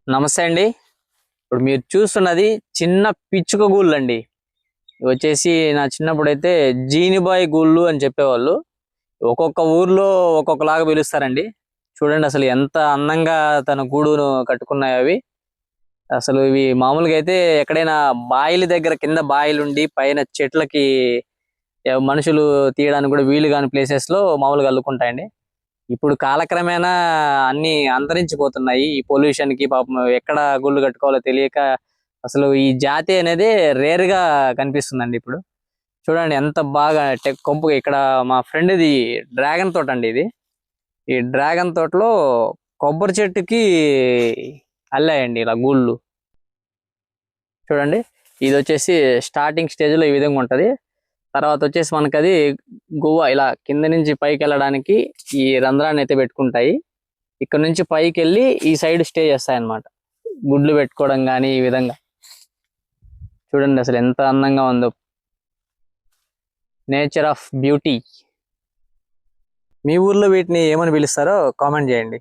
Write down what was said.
నమస్తే అండి. ఇప్పుడు మీరు చూస్తున్నది చిన్న పిచ్చుక గూళ్ళు అండి. ఇవి వచ్చేసి నా చిన్నప్పుడైతే జీనిబాయి గూళ్ళు అని చెప్పేవాళ్ళు. ఒక్కొక్క ఊర్లో ఒక్కొక్కలాగా పిలుస్తారండి. చూడండి అసలు ఎంత అందంగా తన గూడును కట్టుకున్నాయో అవి. అసలు ఇవి మామూలుగా అయితే ఎక్కడైనా బాయిల దగ్గర కింద బాయిలుండి పైన చెట్లకి మనుషులు తీయడానికి కూడా వీలు కాని ప్లేసెస్ లో మామూలుగా అల్లుకుంటాయండి. ఇప్పుడు కాలక్రమేణా అన్ని అంతరించిపోతున్నాయి. ఈ పొల్యూషన్ కి పాపం ఎక్కడ గుళ్ళు కట్టుకోవాలో తెలియక అసలు ఈ జాతి అనేది రేర్ గా కనిపిస్తుందండి ఇప్పుడు. చూడండి ఎంత బాగా కొంపు ఇక్కడ మా ఫ్రెండ్ది డ్రాగన్ తోట అండి ఇది. ఈ డ్రాగన్ తోటలో కొబ్బరి చెట్టుకి అల్లాయండి ఇలా గూళ్ళు. చూడండి ఇది వచ్చేసి స్టార్టింగ్ స్టేజ్ లో ఈ విధంగా ఉంటది. తర్వాత వచ్చేసి మనకి అది గువ్వ ఇలా కింద నుంచి పైకి వెళ్ళడానికి ఈ రంధ్రాన్ని అయితే పెట్టుకుంటాయి. ఇక్కడ నుంచి పైకి వెళ్ళి ఈ సైడ్ స్టే చేస్తాయి అన్నమాట. గుడ్లు పెట్టుకోవడం కానీ ఈ విధంగా. చూడండి అసలు ఎంత అందంగా ఉందో. Nature of beauty. మీ ఊర్లో వీటిని ఏమని పిలుస్తారో కామెంట్ చేయండి.